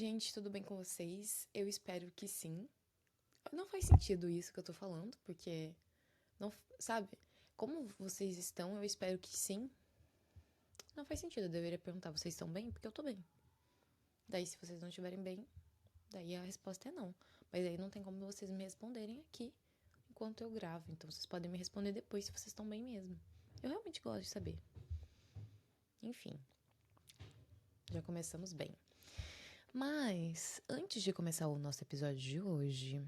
gente, tudo bem com vocês? Eu espero que sim. Não faz sentido isso que eu tô falando, porque não, sabe? Como vocês estão? Eu espero que sim. Não faz sentido, eu deveria perguntar, vocês estão bem? Porque eu tô bem. Daí, se vocês não estiverem bem, daí a resposta é não. Mas aí não tem como vocês me responderem aqui enquanto eu gravo. Então vocês podem me responder depois se vocês estão bem mesmo. Eu realmente gosto de saber. Enfim, já começamos bem. Mas, antes de começar o nosso episódio de hoje,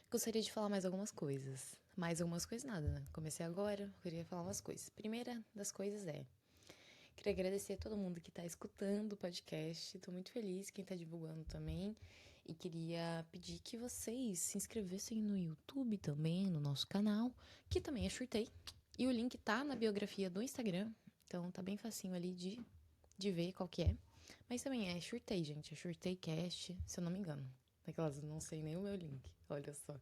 gostaria de falar mais algumas coisas. Mais algumas coisas nada, né? Comecei agora, queria falar umas coisas. Primeira das coisas queria agradecer a todo mundo que tá escutando o podcast. Tô muito feliz, quem tá divulgando também. E queria pedir que vocês se inscrevessem no YouTube também, no nosso canal, que também é Shurtei. E o link tá na biografia do Instagram, então tá bem facinho ali de ver qual que é. Mas também é Shurtei, gente. É ShurteiCast, se eu não me engano. Daquelas, não sei nem o meu link. Olha só.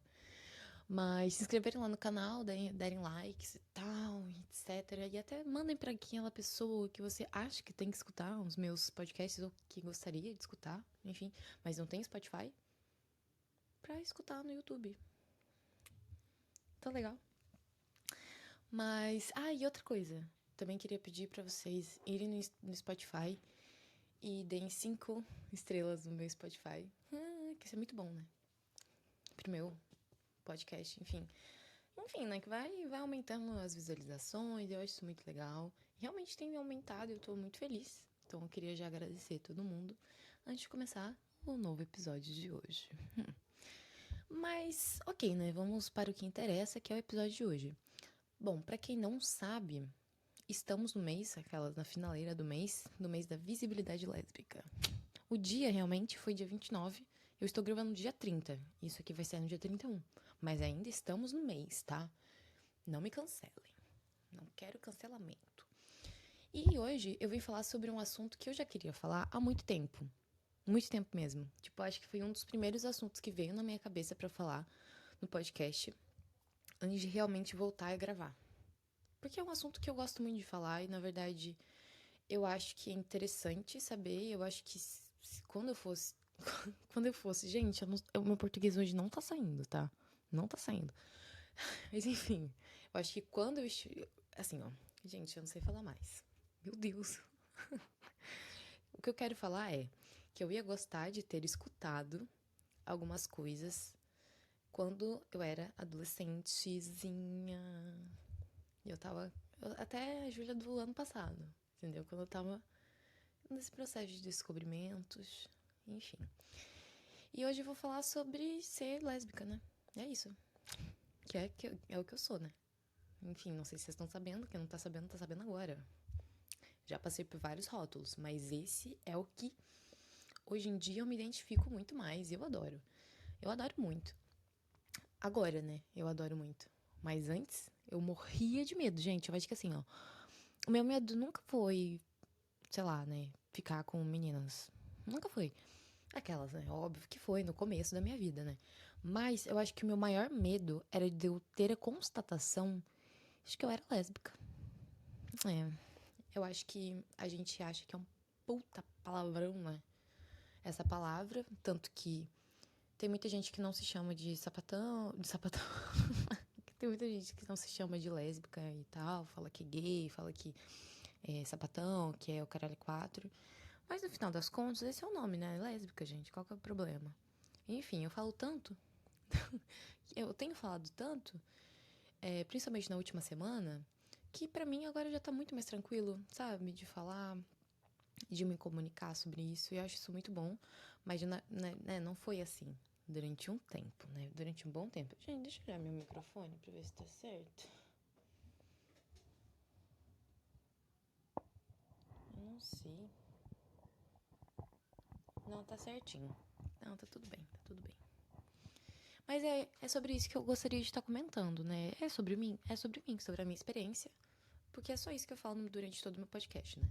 Mas se inscreverem lá no canal, derem likes e tal, etc. E até mandem pra aquela pessoa que você acha que tem que escutar os meus podcasts ou que gostaria de escutar, enfim, mas não tem Spotify, pra escutar no YouTube. Tá legal. Mas, e outra coisa. Também queria pedir pra vocês irem no Spotify e deem 5 estrelas no meu Spotify. Que isso é muito bom, né? Pro meu podcast, enfim. Enfim, né? Que vai aumentando as visualizações, eu acho isso muito legal. Realmente tem aumentado e eu tô muito feliz. Então eu queria já agradecer a todo mundo antes de começar o novo episódio de hoje. Mas, ok, né? Vamos para o que interessa, que é o episódio de hoje. Bom, pra quem não sabe, estamos no mês, na finaleira do mês da visibilidade lésbica. O dia realmente foi dia 29. Eu estou gravando no dia 30. Isso aqui vai ser no dia 31. Mas ainda estamos no mês, tá? Não me cancelem. Não quero cancelamento. E hoje eu vim falar sobre um assunto que eu já queria falar há muito tempo. Muito tempo mesmo. Tipo, acho que foi um dos primeiros assuntos que veio na minha cabeça pra falar no podcast antes de realmente voltar a gravar. Porque é um assunto que eu gosto muito de falar e, na verdade, eu acho que é interessante saber. Eu acho que quando eu fosse. Quando eu fosse. Gente, o meu português hoje não tá saindo, tá? Não tá saindo. Mas enfim, eu acho que quando eu. Assim, ó. Gente, eu não sei falar mais. Meu Deus. O que eu quero falar é que eu ia gostar de ter escutado algumas coisas quando eu era adolescentezinha. E eu tava. Até a Júlia do ano passado, entendeu? Quando eu tava nesse processo de descobrimentos, enfim. E hoje eu vou falar sobre ser lésbica, né? É isso. É o que eu sou, né? Enfim, não sei se vocês estão sabendo. Quem não tá sabendo agora. Já passei por vários rótulos, mas esse é o que hoje em dia eu me identifico muito mais e eu adoro. Eu adoro muito. Agora, né? Eu adoro muito. Mas antes, eu morria de medo, gente. Eu acho que assim, ó. O meu medo nunca foi, sei lá, né? Ficar com meninas. Nunca foi. Aquelas, né? Óbvio que foi no começo da minha vida, né? Mas eu acho que o meu maior medo era de eu ter a constatação de que eu era lésbica. É. Eu acho que a gente acha que é um puta palavrão, né? Essa palavra. Tanto que tem muita gente que não se chama de sapatão. De sapatão. Tem muita gente que não se chama de lésbica e tal. Fala que é gay, fala que é sapatão, que é o caralho 4. Mas no final das contas, esse é o nome, né? Lésbica, gente. Qual que é o problema? Enfim, eu falo tanto. Eu tenho falado tanto, principalmente na última semana, que pra mim agora já tá muito mais tranquilo, sabe? De falar, de me comunicar sobre isso. E eu acho isso muito bom. Mas não foi assim durante um tempo, né? Durante um bom tempo. Gente, deixa eu olhar meu microfone pra ver se tá certo. Eu não sei. Não, tá certinho. Não, tá tudo bem, tá tudo bem. Mas é sobre isso que eu gostaria de estar comentando, né? É sobre mim, sobre a minha experiência. Porque é só isso que eu falo durante todo o meu podcast, né?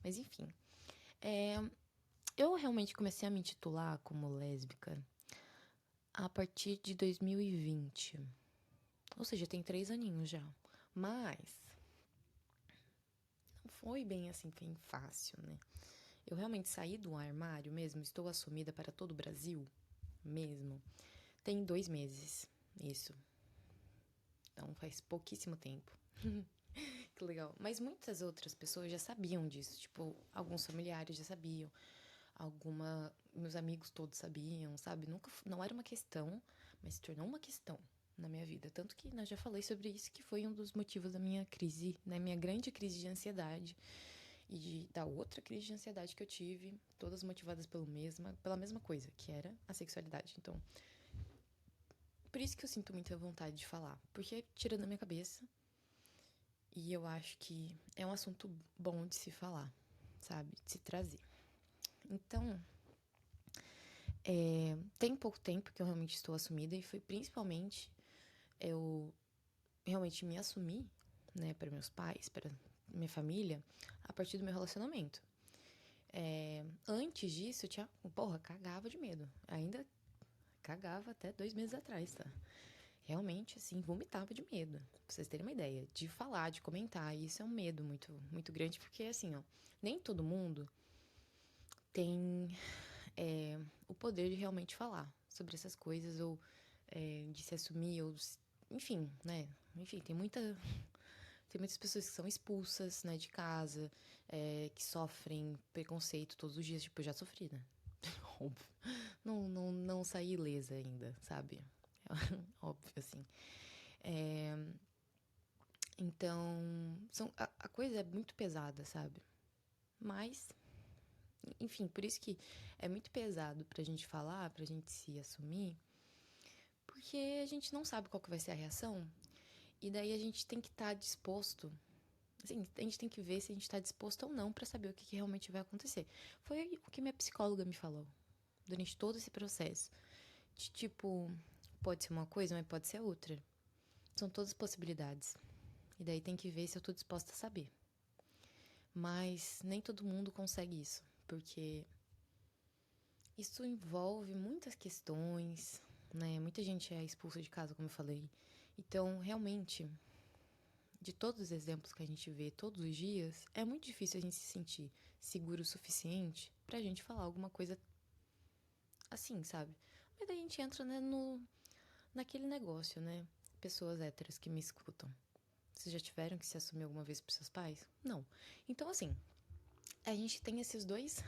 Mas enfim. É, eu realmente comecei a me intitular como lésbica a partir de 2020. Ou seja, tem 3 aninhos já. Mas não foi bem assim, bem fácil, né? eu realmente saí do armário mesmo, estou assumida para todo o Brasil mesmo, tem 2 meses, isso. Então faz pouquíssimo tempo. Que legal. Mas muitas outras pessoas já sabiam disso. Tipo, alguns familiares já sabiam. Meus amigos todos sabiam, sabe? Nunca, não era uma questão, mas se tornou uma questão na minha vida. Tanto que eu já falei sobre isso, que foi um dos motivos da minha crise, né? Minha grande crise de ansiedade. Da outra crise de ansiedade que eu tive, todas motivadas pela mesma coisa, que era a sexualidade. Então, por isso que eu sinto muita vontade de falar. Porque tira da minha cabeça. E eu acho que é um assunto bom de se falar, sabe? De se trazer. Então, tem pouco tempo que eu realmente estou assumida e foi principalmente eu realmente me assumir, né, para meus pais, para minha família, a partir do meu relacionamento. Antes disso, eu tinha, cagava de medo. Ainda cagava até 2 meses atrás, tá? Realmente, assim, vomitava de medo. Pra vocês terem uma ideia. De falar, de comentar. E isso é um medo muito, muito grande, porque, assim, ó, nem todo mundo tem o poder de realmente falar sobre essas coisas, ou de se assumir, ou enfim, né? Enfim, tem muitas pessoas que são expulsas, né, de casa, que sofrem preconceito todos os dias. Tipo, eu já sofri, né? Óbvio. Não saí ilesa ainda, sabe? Óbvio, assim. Então, a coisa é muito pesada, sabe? Mas, enfim, por isso que é muito pesado pra gente falar, pra gente se assumir, porque a gente não sabe qual que vai ser a reação, e daí a gente tem que estar disposto, assim, a gente tem que ver se a gente tá disposto ou não pra saber o que realmente vai acontecer. Foi o que minha psicóloga me falou durante todo esse processo. De tipo, pode ser uma coisa, mas pode ser outra. São todas possibilidades. E daí tem que ver se eu tô disposta a saber. Mas nem todo mundo consegue isso, porque isso envolve muitas questões, né? Muita gente é expulsa de casa, como eu falei. Então, realmente, de todos os exemplos que a gente vê todos os dias, é muito difícil a gente se sentir seguro o suficiente pra gente falar alguma coisa assim, sabe? Mas daí a gente entra, né, naquele negócio, né? Pessoas héteras que me escutam. Vocês já tiveram que se assumir alguma vez pros seus pais? Não. Então, assim, a gente tem esses dois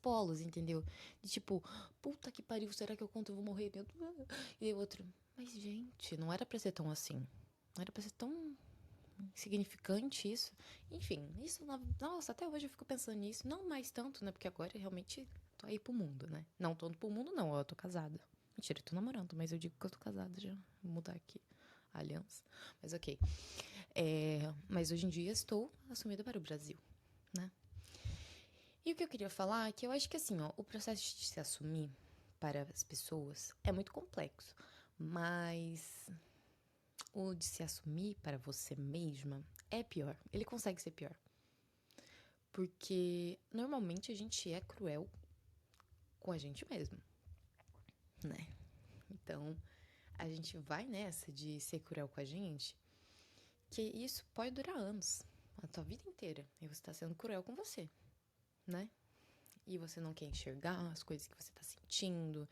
polos, entendeu? De tipo, puta que pariu, será que eu conto eu vou morrer? Meu Deus. E outro, mas gente, não era pra ser tão assim. Não era pra ser tão insignificante isso. Enfim, isso, nossa, até hoje eu fico pensando nisso. Não mais tanto, né? Porque agora eu realmente tô aí pro mundo, né? Não tô pro mundo, não, ó, eu tô casada. Mentira, eu tô namorando, mas eu digo que eu tô casada já. Vou mudar aqui a aliança. Mas ok. Mas hoje em dia estou assumida para o Brasil, né? E o que eu queria falar é que eu acho que assim, ó, o processo de se assumir para as pessoas é muito complexo, mas o de se assumir para você mesma é pior. Ele consegue ser pior. Porque normalmente a gente é cruel com a gente mesmo, né? Então, a gente vai nessa de ser cruel com a gente, que isso pode durar anos, a tua vida inteira. E você tá sendo cruel com você, né? E você não quer enxergar as coisas que você tá sentindo,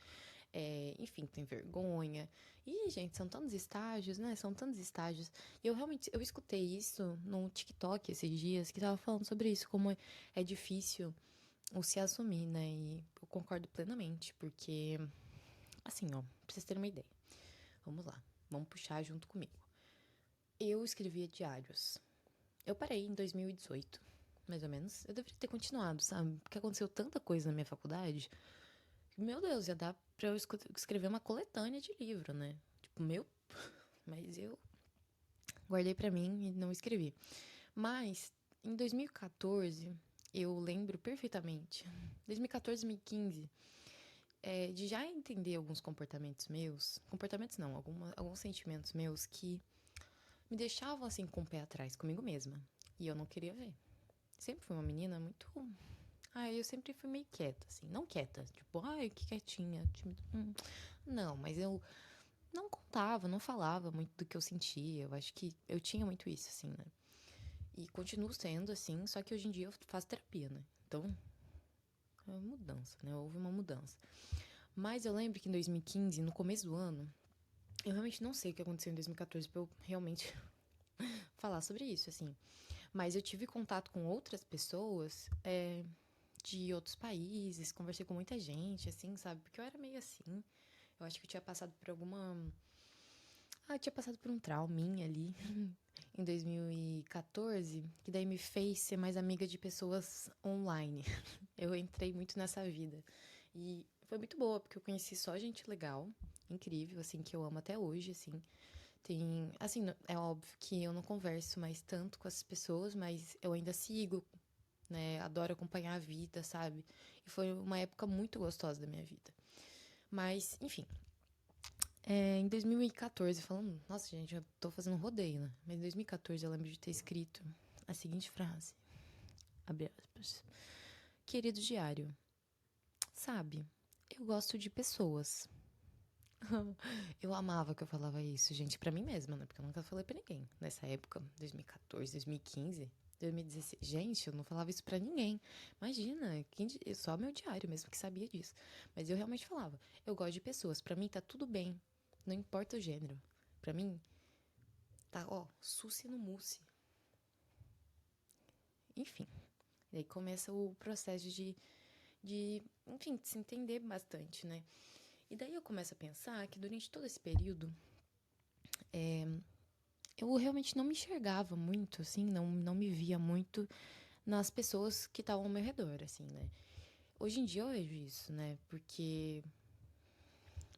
enfim, tem vergonha. E, gente, são tantos estágios, né? São tantos estágios. E eu escutei isso no TikTok esses dias, que tava falando sobre isso, como é difícil o se assumir, né? E eu concordo plenamente, porque, assim, ó, pra vocês terem uma ideia. Vamos lá, vamos puxar junto comigo. Eu escrevia diários. Eu parei em 2018, mais ou menos. Eu deveria ter continuado, sabe? Porque aconteceu tanta coisa na minha faculdade. Meu Deus, ia dar pra eu escrever uma coletânea de livro, né? Tipo, mas eu guardei pra mim e não escrevi. Mas, em 2014, eu lembro perfeitamente, 2014, 2015, de já entender alguns comportamentos não, alguns sentimentos meus que me deixavam, assim, com o pé atrás comigo mesma. E eu não queria ver. Sempre fui uma menina muito. Eu sempre fui meio quieta, assim. Não quieta, tipo, que quietinha, tímida. Não, mas eu não contava, não falava muito do que eu sentia. Eu acho que eu tinha muito isso, assim, né? E continuo sendo assim, só que hoje em dia eu faço terapia, né? Então, mudança, né? Houve uma mudança. Mas eu lembro que em 2015, no começo do ano, eu realmente não sei o que aconteceu em 2014 pra eu realmente falar sobre isso, assim. Mas eu tive contato com outras pessoas de outros países, conversei com muita gente, assim, sabe? Porque eu era meio assim. Eu acho que eu tinha passado por alguma. Eu tinha passado por um trauminha ali em 2014, que daí me fez ser mais amiga de pessoas online. Eu entrei muito nessa vida. E foi muito boa, porque eu conheci só gente legal, incrível, assim, que eu amo até hoje, assim. Tem, assim, é óbvio que eu não converso mais tanto com essas pessoas, mas eu ainda sigo, né? Adoro acompanhar a vida, sabe? E foi uma época muito gostosa da minha vida. Mas, enfim, em 2014, falando, nossa, gente, eu tô fazendo um rodeio, né? Mas em 2014 eu lembro de ter escrito a seguinte frase, abre aspas. Querido diário, sabe, eu gosto de pessoas. Eu amava que eu falava isso, gente, pra mim mesma, né? Porque eu nunca falei pra ninguém. Nessa época, 2014, 2015, 2016. Gente, eu não falava isso pra ninguém. Imagina, só meu diário mesmo que sabia disso. Mas eu realmente falava. Eu gosto de pessoas. Pra mim tá tudo bem. Não importa o gênero. Pra mim, tá, ó, suci no mousse. Enfim. E aí começa o processo enfim, de se entender bastante, né? E daí eu começo a pensar que durante todo esse período, eu realmente não me enxergava muito, assim, não me via muito nas pessoas que estavam ao meu redor, assim, né? Hoje em dia eu vejo isso, né? Porque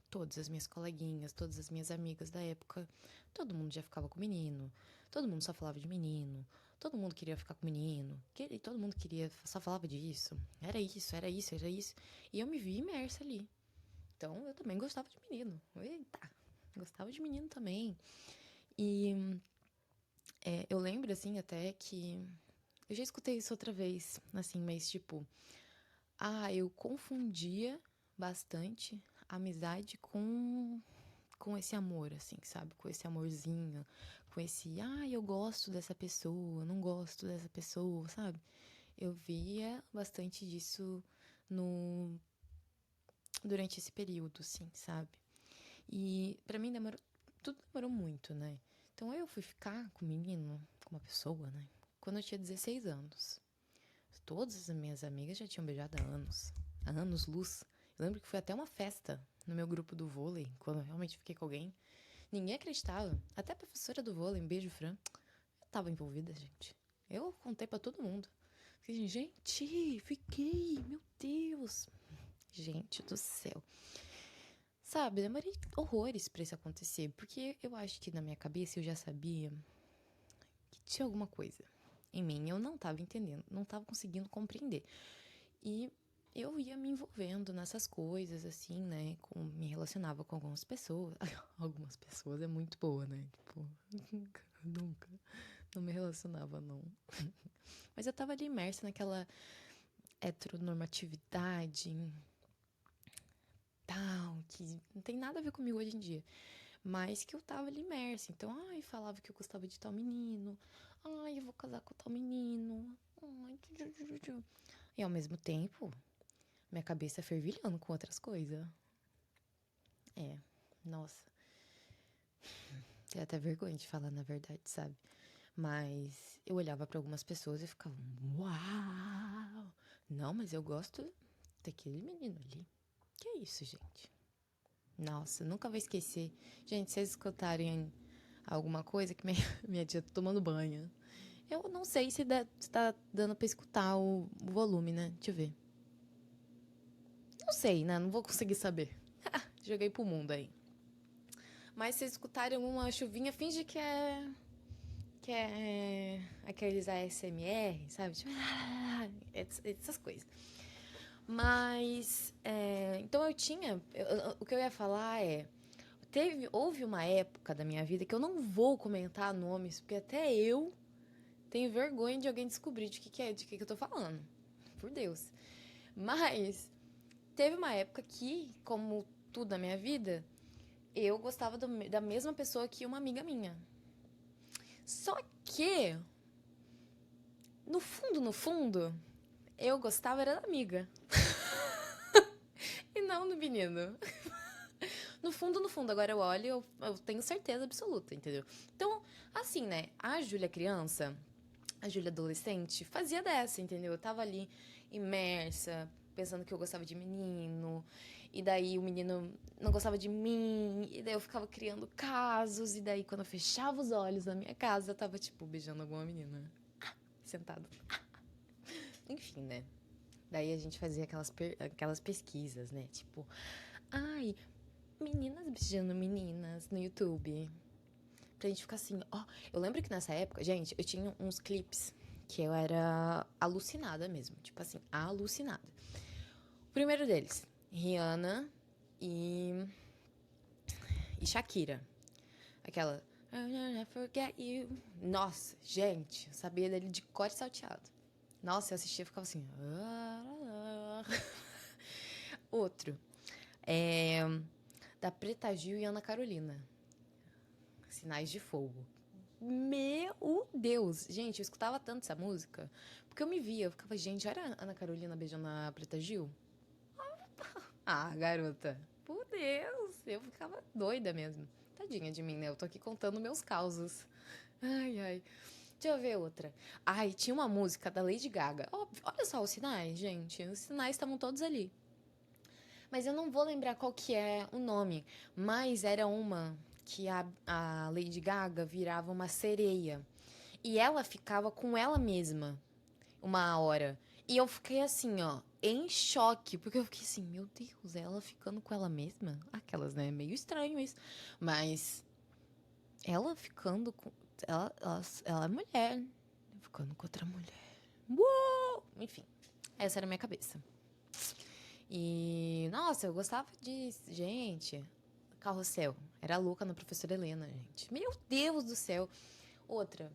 todas as minhas coleguinhas, todas as minhas amigas da época, todo mundo já ficava com menino, todo mundo só falava de menino, todo mundo queria ficar com menino, todo mundo queria, só falava disso. Era isso, era isso, era isso. E eu me vi imersa ali. Então eu também gostava de menino. Eita, gostava de menino também. E eu lembro, assim, até que. Eu já escutei isso outra vez, assim, mas tipo. Eu confundia bastante a amizade com esse amor, assim, sabe? Com esse amorzinho, com esse, eu gosto dessa pessoa, não gosto dessa pessoa, sabe? Eu via bastante disso no durante esse período, assim, sabe? E pra mim tudo demorou muito, né? Então eu fui ficar com um menino, com uma pessoa, né? Quando eu tinha 16 anos. Todas as minhas amigas já tinham beijado há anos. Há anos, luz. Eu lembro que foi até uma festa no meu grupo do vôlei, quando eu realmente fiquei com alguém. Ninguém acreditava. Até a professora do vôlei, um beijo, Fran, eu tava envolvida, gente. Eu contei pra todo mundo. Fiquei, gente, fiquei, meu Deus. Gente do céu. Sabe, demorei horrores pra isso acontecer, porque eu acho que na minha cabeça eu já sabia que tinha alguma coisa em mim. Eu não tava entendendo, não tava conseguindo compreender. E eu ia me envolvendo nessas coisas, assim, né? Me relacionava com algumas pessoas. Algumas pessoas é muito boa, né? Tipo, nunca. Não me relacionava, não. Mas eu tava ali imersa naquela heteronormatividade tal, que não tem nada a ver comigo hoje em dia. Mas que eu tava ali imersa. Então, falava que eu gostava de tal menino. Eu vou casar com tal menino. E ao mesmo tempo, minha cabeça fervilhando com outras coisas. Nossa. Tenho até vergonha de falar na verdade, sabe? Mas eu olhava pra algumas pessoas e ficava, uau! Não, mas eu gosto daquele menino ali. Que é isso, gente? Nossa, nunca vou esquecer. Gente, se vocês escutarem alguma coisa que minha tia tá tomando banho. Eu não sei se tá dando pra escutar o volume, né? Deixa eu ver. Não sei, né? Não vou conseguir saber. Joguei pro mundo aí. Mas se vocês escutarem uma chuvinha, finge que é aqueles ASMR, sabe? Tipo, essas coisas. Mas, então o que eu ia falar houve uma época da minha vida que eu não vou comentar nomes, porque até eu tenho vergonha de alguém descobrir de que eu tô falando. Por Deus. Mas, teve uma época que, como tudo na minha vida, eu gostava da mesma pessoa que uma amiga minha. Só que, no fundo, eu gostava era da amiga. beijando o menino. No fundo, agora eu olho, eu tenho certeza absoluta, entendeu? Então, assim, né? A Júlia criança, a Júlia adolescente, fazia dessa, entendeu? Eu tava ali imersa, pensando que eu gostava de menino, e daí o menino não gostava de mim, e daí eu ficava criando casos, e daí quando eu fechava os olhos na minha casa, eu tava, tipo, beijando alguma menina, sentado. Enfim, né? Daí a gente fazia aquelas pesquisas, né? Tipo, ai, meninas beijando meninas no YouTube. Pra gente ficar assim, ó. Eu lembro que nessa época, gente, eu tinha uns clipes que eu era alucinada mesmo. Tipo assim, alucinada. O primeiro deles, Rihanna e Shakira. Aquela I'll never forget you. Nossa, gente, eu sabia dele de cor e salteado. Nossa, eu assistia e ficava assim. Outro. É, da Preta Gil e Ana Carolina. Sinais de Fogo. Meu Deus! Gente, eu escutava tanto essa música, porque eu me via, eu ficava, gente, era a Ana Carolina beijando a Preta Gil? Ah, garota. Por Deus! Eu ficava doida mesmo. Tadinha de mim, né? Eu tô aqui contando meus causos. Ai, ai. Deixa eu ver outra. Ai, tinha uma música da Lady Gaga. Óbvio, olha só os sinais, gente. Os sinais estavam todos ali. Mas eu não vou lembrar qual que é o nome. Mas era uma que a Lady Gaga virava uma sereia. E ela ficava com ela mesma uma hora. E eu fiquei assim, ó, em choque. Porque eu fiquei assim, meu Deus, ela ficando com ela mesma? Aquelas, né? Meio estranho isso. Mas ela ficando com. Ela é mulher. Ficando com outra mulher. Uou! Enfim, essa era a minha cabeça. E, nossa, eu gostava de. Gente, Carrossel. Era louca na professora Helena, gente. Meu Deus do céu. Outra.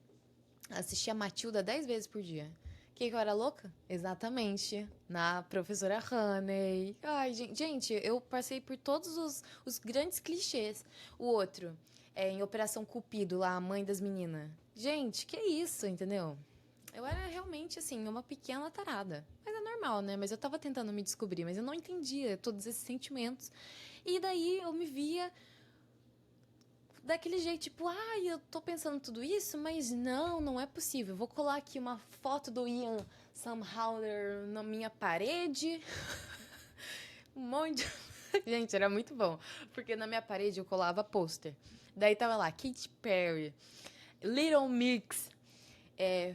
Assistia Matilda 10 vezes por dia. Que eu era louca? Exatamente. Na professora Honey. Ai, gente, eu passei por todos os grandes clichês. O outro, em Operação Cupido, lá, a mãe das meninas. Gente, que isso, entendeu? Eu era realmente, assim, uma pequena tarada. Mas é normal, né? Mas eu tava tentando me descobrir, mas eu não entendia todos esses sentimentos. E daí eu me via daquele jeito, tipo, ai, eu tô pensando tudo isso, mas não é possível. Vou colar aqui uma foto do Ian Somerhalder na minha parede. Um monte de... Gente, era muito bom. Porque na minha parede eu colava pôster. Daí tava lá, Katy Perry, Little Mix,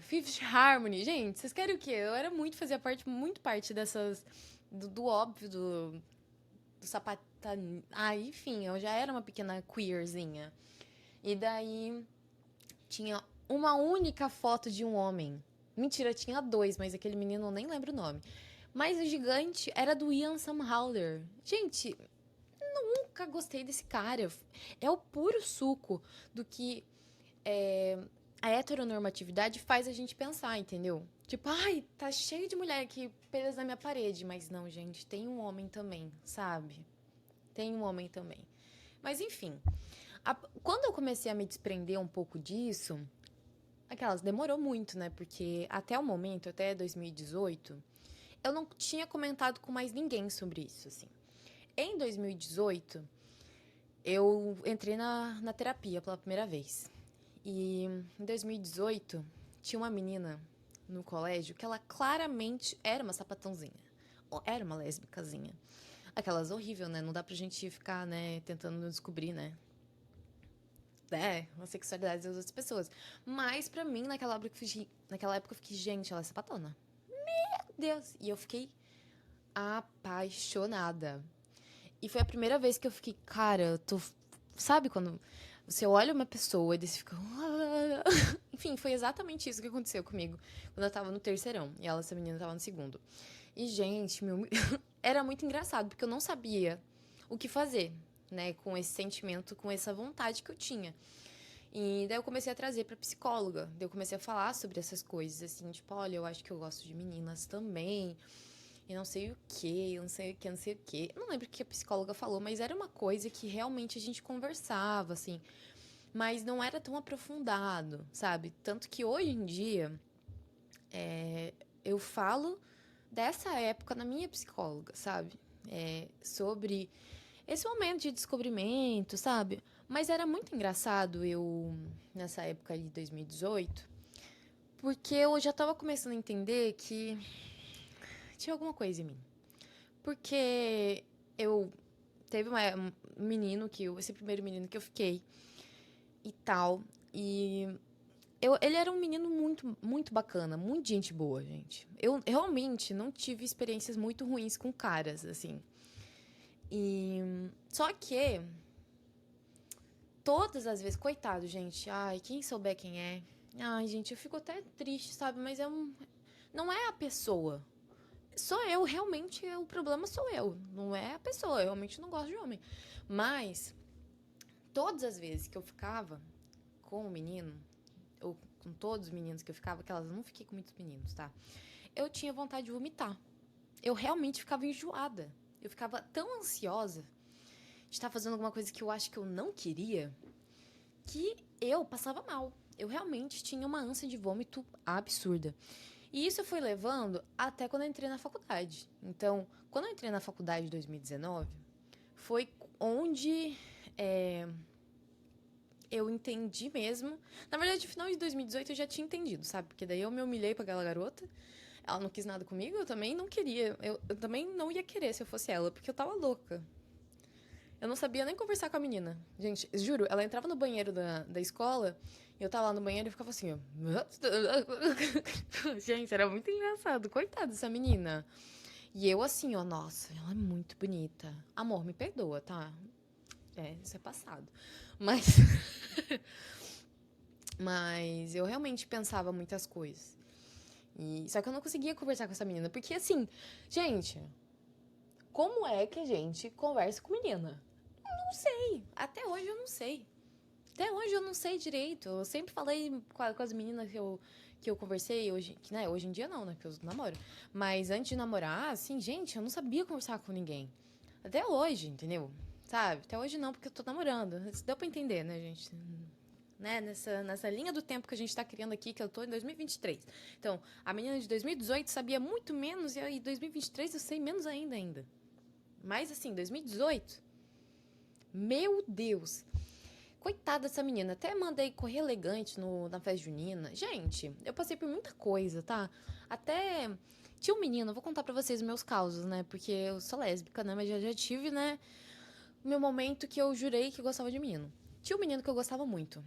Fifth Harmony. Gente, vocês querem o quê? Eu era fazia muito parte dessas... Do óbvio, do sapata... Ah, enfim, eu já era uma pequena queerzinha. E daí tinha uma única foto de um homem. Mentira, tinha dois, mas aquele menino eu nem lembro o nome. Mas o gigante era do Ian Somerhalder. Gente, nunca gostei desse cara. É o puro suco do que a heteronormatividade faz a gente pensar, entendeu? Tipo, ai, tá cheio de mulher aqui presas na minha parede. Mas não, gente, tem um homem também, sabe? Tem um homem também. Mas enfim, quando eu comecei a me desprender um pouco disso, aquelas demorou muito, né? Porque até o momento, até 2018, eu não tinha comentado com mais ninguém sobre isso, assim. Em 2018, eu entrei na terapia pela primeira vez. E em 2018, tinha uma menina no colégio que ela claramente era uma sapatãozinha. Ou era uma lésbicazinha. Aquelas horrível, né? Não dá pra gente ficar, né, tentando descobrir, né? A sexualidade das outras pessoas. Mas pra mim, naquela época eu fiquei, gente, ela é sapatona. Meu Deus! E eu fiquei apaixonada. E foi a primeira vez que eu fiquei, cara, eu tô. Sabe quando você olha uma pessoa e você fica. Enfim, foi exatamente isso que aconteceu comigo quando eu tava no terceirão. E essa menina tava no segundo. E, gente, era muito engraçado, porque eu não sabia o que fazer, né, com esse sentimento, com essa vontade que eu tinha. E daí eu comecei a trazer pra psicóloga. Daí eu comecei a falar sobre essas coisas, assim, tipo, olha, eu acho que eu gosto de meninas também. E não sei o que, eu não sei o que, não sei o que. Eu não lembro o que a psicóloga falou, mas era uma coisa que realmente a gente conversava, assim. Mas não era tão aprofundado, sabe? Tanto que hoje em dia, eu falo dessa época na minha psicóloga, sabe? sobre esse momento de descobrimento, sabe? Mas era muito engraçado nessa época ali de 2018, porque eu já tava começando a entender que tinha alguma coisa em mim. Porque eu teve um menino esse primeiro menino que eu fiquei e tal, e ele era um menino muito, muito bacana, muito gente boa, gente. Eu realmente não tive experiências muito ruins com caras, assim. E só que todas as vezes, coitado, gente. Ai, quem souber quem é. Ai, gente, eu fico até triste, sabe? Mas não é a pessoa. Sou eu, realmente, o problema sou eu. Não é a pessoa. Eu realmente não gosto de homem. Mas todas as vezes que eu ficava com o menino, ou com todos os meninos que eu ficava, que elas não fiquei com muitos meninos, tá? Eu tinha vontade de vomitar. Eu realmente ficava enjoada. Eu ficava tão ansiosa de estar fazendo alguma coisa que eu acho que eu não queria, que eu passava mal. Eu realmente tinha uma ânsia de vômito absurda. E isso foi levando até quando eu entrei na faculdade. Então, quando eu entrei na faculdade em 2019, foi onde eu entendi mesmo. Na verdade, no final de 2018 eu já tinha entendido, sabe? Porque daí eu me humilhei pra aquela garota. Ela não quis nada comigo, eu também não queria. Eu também não ia querer se eu fosse ela, porque eu tava louca. Eu não sabia nem conversar com a menina. Gente, juro, ela entrava no banheiro da escola e eu tava lá no banheiro e ficava assim, ó. Gente, era muito engraçado. Coitada dessa menina. E eu assim, ó, nossa, ela é muito bonita. Amor, me perdoa, tá? Isso é passado. Mas. Mas eu realmente pensava muitas coisas. Só que eu não conseguia conversar com essa menina. Porque assim, gente, como é que a gente conversa com menina? Não sei. Até hoje eu não sei. Até hoje eu não sei direito. Eu sempre falei com as meninas que eu conversei hoje, que, né, hoje em dia não, né, porque eu namoro. Mas antes de namorar, assim, gente, eu não sabia conversar com ninguém. Até hoje, entendeu? Sabe? Até hoje não, porque eu tô namorando. Deu pra entender, né, gente? Né? Nessa linha do tempo que a gente tá criando aqui, que eu tô em 2023. Então, a menina de 2018 sabia muito menos e em 2023 eu sei menos ainda. Mas assim, 2018, meu Deus. Coitada dessa menina. Até mandei correr elegante na festa junina. Gente, eu passei por muita coisa, tá? Até tinha um menino, vou contar pra vocês os meus causos, né? Porque eu sou lésbica, né? Mas já tive, né? O meu momento que eu jurei que gostava de menino. Tinha um menino que eu gostava muito.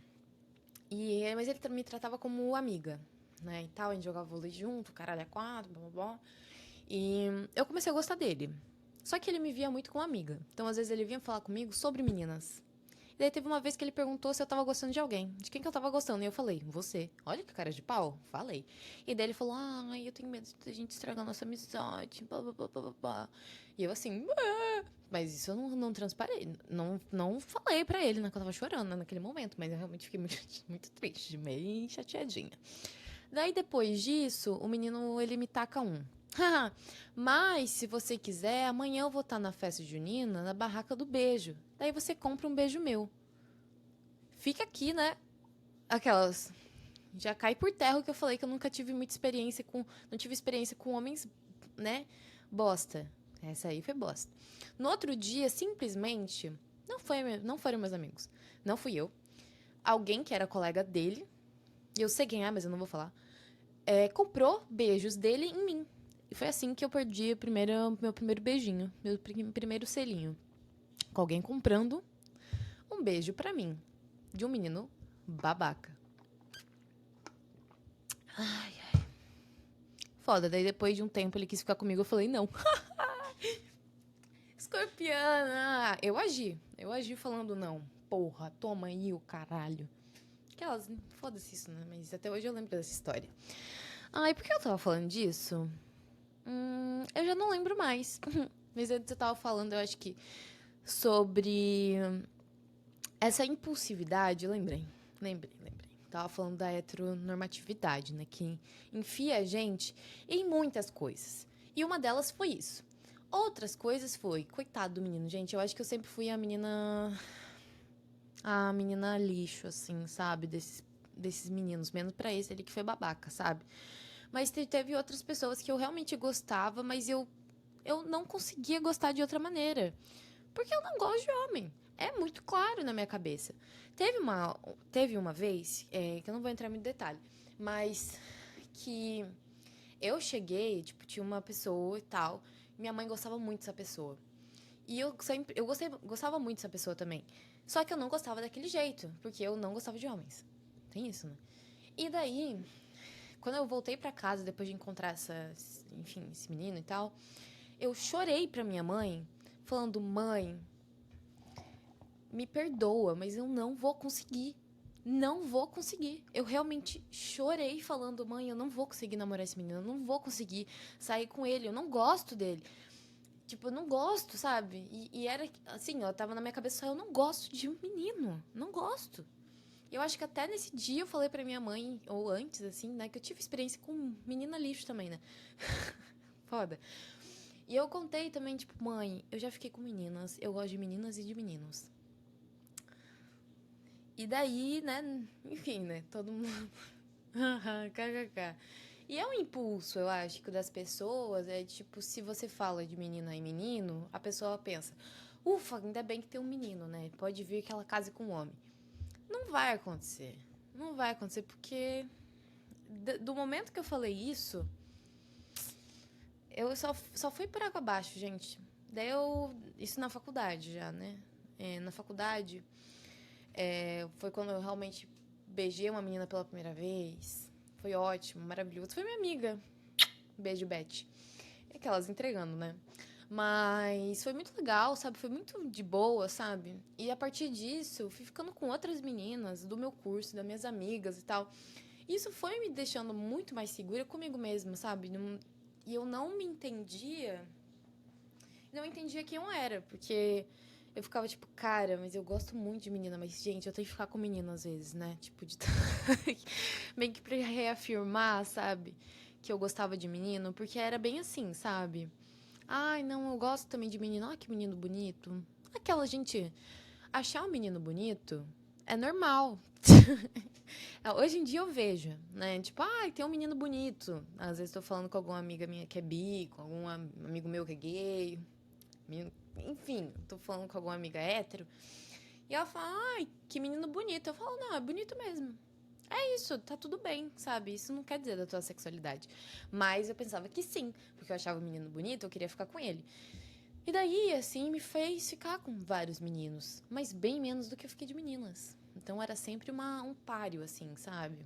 Mas ele me tratava como amiga, né? E tal, a gente jogava vôlei junto, caralho, é quatro, blá blá blá. E eu comecei a gostar dele. Só que ele me via muito como amiga. Então, às vezes, ele vinha falar comigo sobre meninas. E daí teve uma vez que ele perguntou se eu tava gostando de alguém. De quem que eu tava gostando? E eu falei, você. Olha que cara de pau. Falei. E daí ele falou, eu tenho medo de a gente estragar nossa amizade. Blá, blá, blá, blá, blá. E eu assim, mas isso eu não transparei. Não falei pra ele, né? Que eu tava chorando, né, naquele momento. Mas eu realmente fiquei muito, muito triste, meio chateadinha. Daí depois disso, o menino, ele me taca um. Mas, se você quiser, amanhã eu vou estar na festa junina, na barraca do beijo. Daí você compra um beijo meu. Fica aqui, né? Aquelas. Já cai por terra o que eu falei que eu nunca tive muita experiência com. Não tive experiência com homens, né? Bosta. Essa aí foi bosta. No outro dia, simplesmente. Não foram meus amigos. Não fui eu. Alguém que era colega dele. E eu sei quem é, mas eu não vou falar. Comprou beijos dele em mim. E foi assim que eu perdi meu primeiro beijinho, meu primeiro selinho. Com alguém comprando um beijo pra mim. De um menino babaca. Ai, ai. Foda. Daí depois de um tempo ele quis ficar comigo, eu falei, não. Escorpiana! Eu agi falando não. Porra, toma aí o caralho. Aquelas. Foda-se isso, né? Mas até hoje eu lembro dessa história. Ai, por que eu tava falando disso? Eu já não lembro mais. Mas antes eu tava falando, eu acho que sobre essa impulsividade, eu lembrei. Tava falando da heteronormatividade, né? Que enfia a gente em muitas coisas. E uma delas foi isso. Outras coisas foi, coitado do menino, gente. Eu acho que eu sempre fui a menina. A menina lixo, assim, sabe? Desses meninos. Menos pra esse ali que foi babaca, sabe? Mas teve outras pessoas que eu realmente gostava, mas eu eu não conseguia gostar de outra maneira. Porque eu não gosto de homem. É muito claro na minha cabeça. Teve uma vez, que eu não vou entrar muito em detalhe, mas que eu cheguei, tipo, tinha uma pessoa e tal. Minha mãe gostava muito dessa pessoa. E gostava muito dessa pessoa também. Só que eu não gostava daquele jeito, porque eu não gostava de homens. Tem isso, né? E daí, quando eu voltei pra casa, depois de encontrar esse menino e tal, eu chorei pra minha mãe, falando: mãe, me perdoa, mas eu não vou conseguir. Não vou conseguir. Eu realmente chorei falando: mãe, eu não vou conseguir namorar esse menino, eu não vou conseguir sair com ele, eu não gosto dele. Tipo, eu não gosto, sabe? E era assim, ó, tava na minha cabeça só: eu não gosto de um menino. Não gosto. E eu acho que até nesse dia eu falei pra minha mãe, ou antes, assim, né, que eu tive experiência com menina lixo também, né? Foda. E eu contei também, tipo, mãe, eu já fiquei com meninas, eu gosto de meninas e de meninos. E daí, né, enfim, né, todo mundo. KKK. E é um impulso, eu acho, que das pessoas, é tipo, se você fala de menina e menino, a pessoa pensa: ufa, ainda bem que tem um menino, né? Pode vir que ela case com um homem. Não vai acontecer. Não vai acontecer porque do momento que eu falei isso, eu só fui por água abaixo, gente. Daí isso na faculdade já, né? Na faculdade, foi quando eu realmente beijei uma menina pela primeira vez. Foi ótimo, maravilhoso. Foi minha amiga. Beijo, Beth. Aquelas entregando, né? Mas foi muito legal, sabe? Foi muito de boa, sabe? E a partir disso, eu fui ficando com outras meninas do meu curso, das minhas amigas e tal. Isso foi me deixando muito mais segura comigo mesma, sabe? E eu não me entendia. Não entendia quem eu era, porque eu ficava tipo, cara, mas eu gosto muito de menina, mas, gente, eu tenho que ficar com menina às vezes, né? Tipo, meio que pra reafirmar, sabe? Que eu gostava de menino, porque era bem assim, sabe? Ai, não, eu gosto também de menino. Olha que menino bonito. Aquela gente. Achar um menino bonito é normal. Hoje em dia eu vejo, né? Tipo, tem um menino bonito. Às vezes tô falando com alguma amiga minha que é bi, com algum amigo meu que é gay. Enfim, tô falando com alguma amiga hétero. E ela fala: ai, que menino bonito. Eu falo: não, é bonito mesmo. É isso, tá tudo bem, sabe? Isso não quer dizer da tua sexualidade. Mas eu pensava que sim, porque eu achava o menino bonito, eu queria ficar com ele. E daí, assim, me fez ficar com vários meninos, mas bem menos do que eu fiquei de meninas. Então era sempre um páreo, assim, sabe?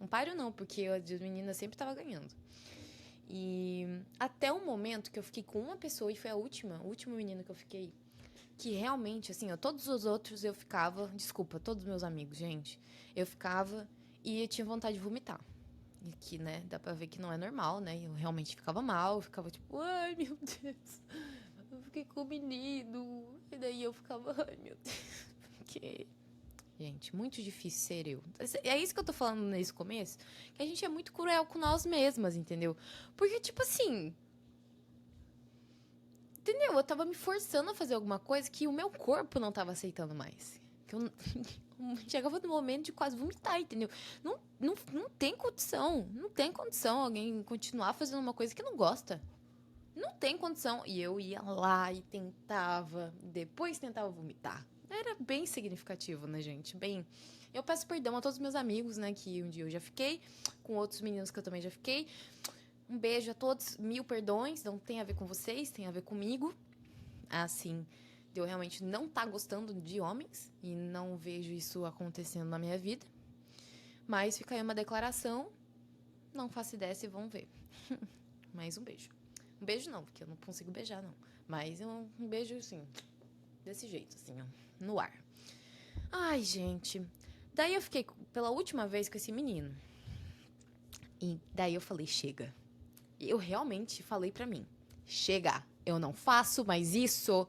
Um páreo não, porque eu de meninas sempre tava ganhando. E até o momento que eu fiquei com uma pessoa, e foi o último menino que eu fiquei, que realmente, assim, ó, todos os outros eu ficava, desculpa, todos os meus amigos, gente, eu ficava e eu tinha vontade de vomitar. E que, né, dá pra ver que não é normal, né? Eu realmente ficava mal, eu ficava tipo, ai meu Deus, eu fiquei com o menino. E daí eu ficava, ai meu Deus, porque. Gente, muito difícil ser eu. É isso que eu tô falando nesse começo, que a gente é muito cruel com nós mesmas, entendeu? Porque, tipo assim, entendeu? Eu tava me forçando a fazer alguma coisa que o meu corpo não tava aceitando mais. Que eu chegava no momento de quase vomitar, entendeu? Não tem condição. Não tem condição alguém continuar fazendo uma coisa que não gosta. Não tem condição. E eu ia lá e tentava. Depois tentava vomitar. Era bem significativo, né, gente? Bem. Eu peço perdão a todos os meus amigos, né? Que um dia eu já fiquei. Com outros meninos que eu também já fiquei. Um beijo a todos, 1000 perdões. Não tem a ver com vocês, tem a ver comigo. Assim, de eu realmente não estar gostando de homens. E não vejo isso acontecendo na minha vida. Mas fica aí uma declaração. Não faço ideia se vão ver. Mais um beijo. Um beijo não, porque eu não consigo beijar, não. Mas um beijo, assim, desse jeito, assim, ó, no ar. Ai, gente. Daí eu fiquei pela última vez com esse menino. E daí eu falei: chega. Eu realmente falei pra mim: chega, eu não faço mais isso.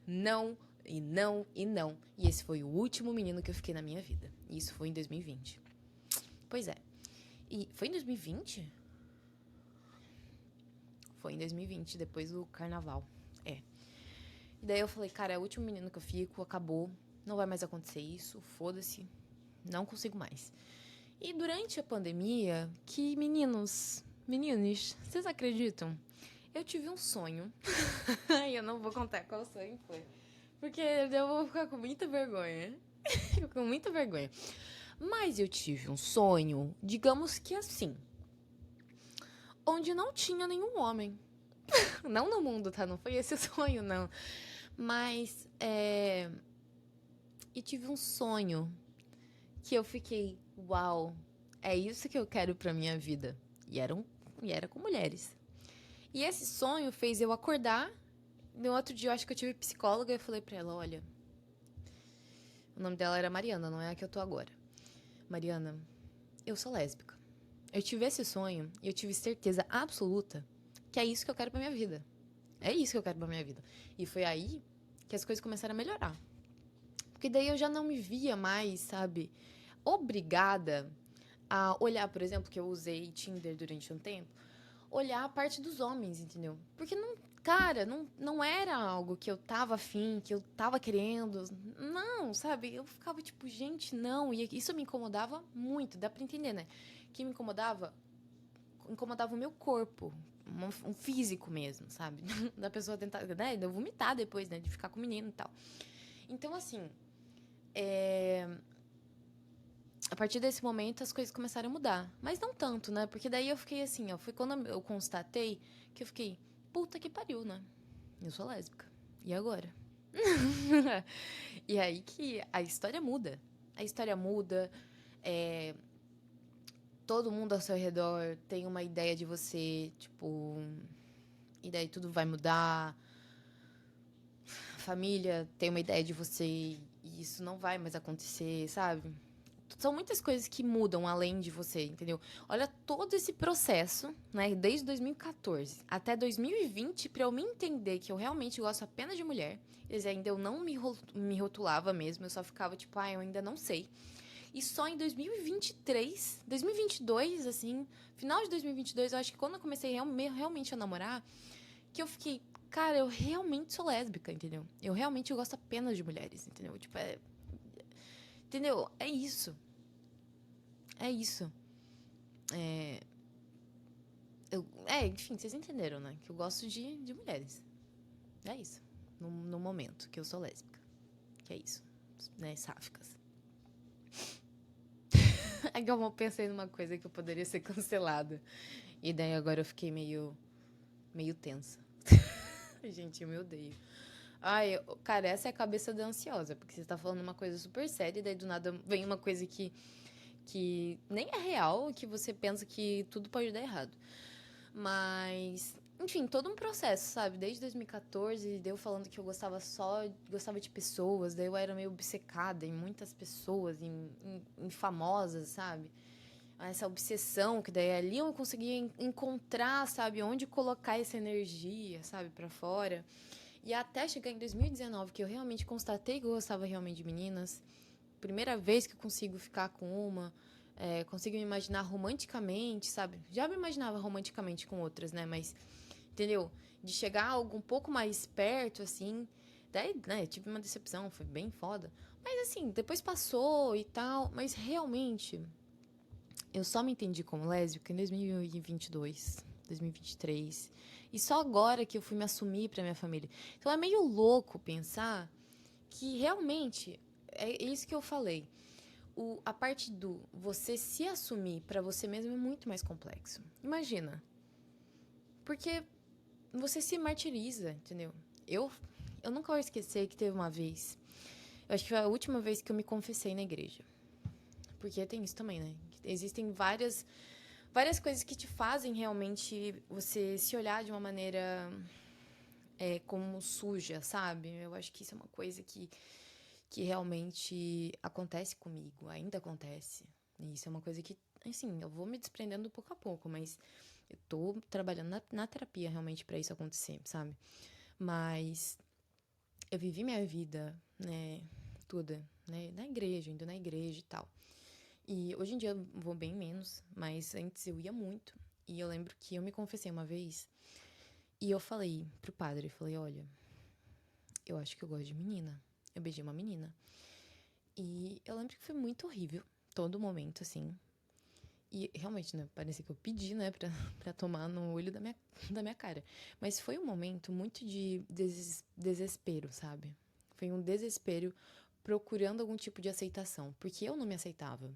Não, e não, e não. E esse foi o último menino que eu fiquei na minha vida. E isso foi em 2020. Pois é. E foi em 2020? Foi em 2020, depois do carnaval. É. E daí eu falei: cara, é o último menino que eu fico, acabou. Não vai mais acontecer isso, foda-se. Não consigo mais. E durante a pandemia, que meninos, vocês acreditam? Eu tive um sonho. Ai, eu não vou contar qual sonho foi. Porque eu vou ficar com muita vergonha. Fico com muita vergonha. Mas eu tive um sonho, digamos que assim, onde não tinha nenhum homem. Não no mundo, tá? Não foi esse o sonho, não. Mas, E tive um sonho que eu fiquei, uau, é isso que eu quero pra minha vida. E era com mulheres. E esse sonho fez eu acordar. No outro dia, eu acho que eu tive psicóloga e eu falei pra ela, olha... O nome dela era Mariana, não é a que eu tô agora. Mariana, eu sou lésbica. Eu tive esse sonho e eu tive certeza absoluta que é isso que eu quero pra minha vida. É isso que eu quero pra minha vida. E foi aí que as coisas começaram a melhorar. Porque daí eu já não me via mais, sabe, obrigada a olhar, por exemplo, que eu usei Tinder durante um tempo, olhar a parte dos homens, entendeu? Porque não, cara, não era algo que eu tava afim, que eu tava querendo. Não, sabe? Eu ficava tipo, gente, não. E isso me incomodava muito, dá pra entender, né? Que me incomodava o meu corpo. Um físico mesmo, sabe? Da pessoa tentar, né? De eu vomitar depois, né? De ficar com o menino e tal. Então, assim, a partir desse momento as coisas começaram a mudar. Mas não tanto, né? Porque daí eu fiquei assim, ó. Foi quando eu constatei que eu fiquei, puta que pariu, né? Eu sou lésbica. E agora? E aí que a história muda. A história muda. É, todo mundo ao seu redor tem uma ideia de você, tipo. E daí tudo vai mudar. A família tem uma ideia de você e isso não vai mais acontecer, sabe? São muitas coisas que mudam além de você, entendeu? Olha todo esse processo, né? Desde 2014 até 2020, pra eu me entender que eu realmente gosto apenas de mulher. Eles ainda eu não me rotulava mesmo, eu só ficava tipo, eu ainda não sei. E só em 2023, 2022, assim, final de 2022, eu acho que quando eu comecei realmente a namorar, que eu fiquei, cara, eu realmente sou lésbica, entendeu? Eu realmente gosto apenas de mulheres, entendeu? Tipo, entendeu? É isso. É isso. Enfim, vocês entenderam, né? Que eu gosto de mulheres. É isso. No momento que eu sou lésbica. Que é isso. Né? Sáficas. É que eu pensei numa coisa que eu poderia ser cancelada. E daí agora eu fiquei meio tensa. Gente, eu me odeio. Ai, cara, essa é a cabeça da ansiosa. Porque você tá falando uma coisa super séria e daí do nada vem uma coisa que nem é real, que você pensa que tudo pode dar errado. Mas, enfim, todo um processo, sabe? Desde 2014, deu falando que eu gostava de pessoas, daí eu era meio obcecada em muitas pessoas, em famosas, sabe? Essa obsessão, que daí ali eu conseguia encontrar, sabe, onde colocar essa energia, sabe, pra fora. E até chegar em 2019, que eu realmente constatei que eu gostava realmente de meninas. Primeira vez que eu consigo ficar com uma, consigo me imaginar romanticamente, sabe? Já me imaginava romanticamente com outras, né? Mas, entendeu? De chegar a algo um pouco mais perto, assim. Daí, né, tive uma decepção, foi bem foda. Mas, assim, depois passou e tal. Mas, realmente, eu só me entendi como lésbica em 2022, 2023. E só agora que eu fui me assumir pra minha família. Então, é meio louco pensar que, realmente, é isso que eu falei. A parte do você se assumir pra você mesmo é muito mais complexo. Imagina. Porque você se martiriza, entendeu? Eu, eu nunca vou esquecer que teve uma vez. Eu acho que foi a última vez que eu me confessei na igreja. Porque tem isso também, né? Existem várias coisas que te fazem realmente você se olhar de uma maneira como suja, sabe? Eu acho que isso é uma coisa que realmente acontece comigo, ainda acontece. E isso é uma coisa que, assim, eu vou me desprendendo pouco a pouco, mas eu tô trabalhando na terapia realmente pra isso acontecer, sabe? Mas eu vivi minha vida, né, toda, né, na igreja, indo na igreja e tal. E hoje em dia eu vou bem menos, mas antes eu ia muito. E eu lembro que eu me confessei uma vez e eu falei pro padre, falei, olha, eu acho que eu gosto de menina. Eu beijei uma menina. E eu lembro que foi muito horrível, todo momento, assim. E realmente, né? Parecia que eu pedi, né? Pra tomar no olho da minha cara. Mas foi um momento muito de desespero, sabe? Foi um desespero procurando algum tipo de aceitação. Porque eu não me aceitava.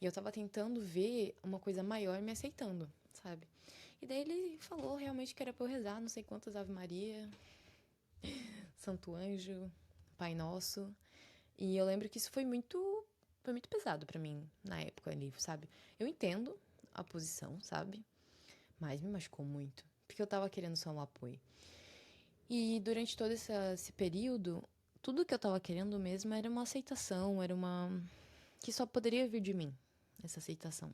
E eu tava tentando ver uma coisa maior me aceitando, sabe? E daí ele falou realmente que era pra eu rezar não sei quantas Ave Maria, Santo Anjo, Pai Nosso. E eu lembro que isso foi muito pesado pra mim na época ali, sabe? Eu entendo a posição, sabe? Mas me machucou muito, porque eu tava querendo só um apoio. E durante todo esse período, tudo que eu tava querendo mesmo era uma aceitação, era uma que só poderia vir de mim, essa aceitação.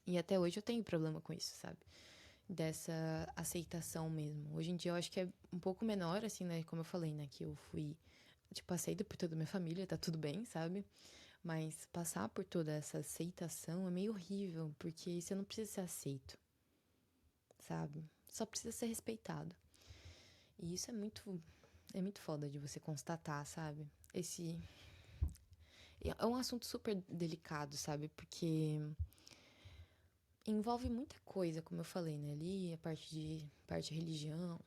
E até hoje eu tenho problema com isso, sabe? Dessa aceitação mesmo. Hoje em dia eu acho que é um pouco menor, assim, né? Como eu falei, né? Que eu fui, tipo, aceita por toda a minha família, tá tudo bem, sabe? Mas passar por toda essa aceitação é meio horrível, porque você não precisa ser aceito, sabe? Só precisa ser respeitado. E isso é muito foda de você constatar, sabe? Esse é um assunto super delicado, sabe? Porque envolve muita coisa, como eu falei, né? Ali a parte de religião,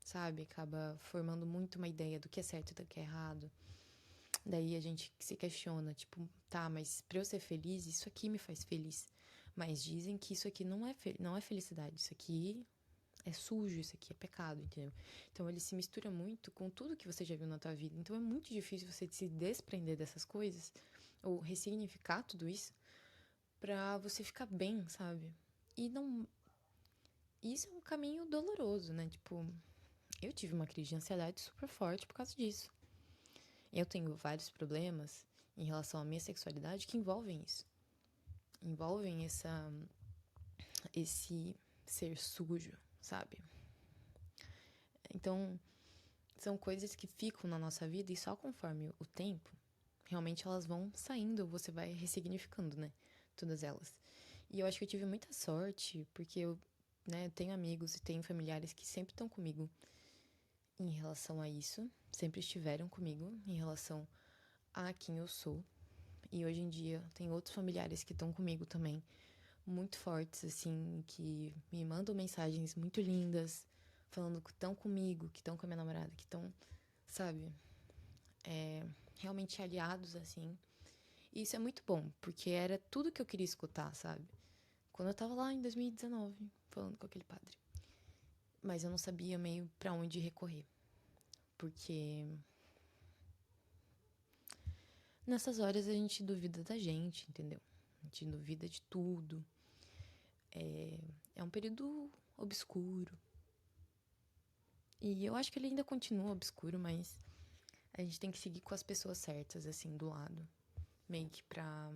sabe? Acaba formando muito uma ideia do que é certo e do que é errado. Daí a gente se questiona, tipo, tá, mas pra eu ser feliz, isso aqui me faz feliz. Mas dizem que isso aqui não é felicidade, isso aqui é sujo, isso aqui é pecado, entendeu? Então ele se mistura muito com tudo que você já viu na tua vida. Então é muito difícil você se desprender dessas coisas, ou ressignificar tudo isso, pra você ficar bem, sabe? E não. Isso é um caminho doloroso, né? Tipo, eu tive uma crise de ansiedade super forte por causa disso. Eu tenho vários problemas em relação à minha sexualidade que envolvem isso. Envolvem esse ser sujo, sabe? Então, são coisas que ficam na nossa vida e só conforme o tempo, realmente elas vão saindo, você vai ressignificando, né? Todas elas. E eu acho que eu tive muita sorte, porque eu, né, tenho amigos e tenho familiares que sempre estão comigo em relação a isso, sempre estiveram comigo em relação a quem eu sou. E hoje em dia tem outros familiares que estão comigo também, muito fortes, assim, que me mandam mensagens muito lindas, falando que estão comigo, que estão com a minha namorada, que estão, sabe, realmente aliados, assim. E isso é muito bom, porque era tudo que eu queria escutar, sabe? Quando eu tava lá em 2019, falando com aquele padre. Mas eu não sabia meio pra onde recorrer. Porque nessas horas a gente duvida da gente, entendeu? A gente duvida de tudo. É um período obscuro. E eu acho que ele ainda continua obscuro, mas a gente tem que seguir com as pessoas certas, assim, do lado. Meio que pra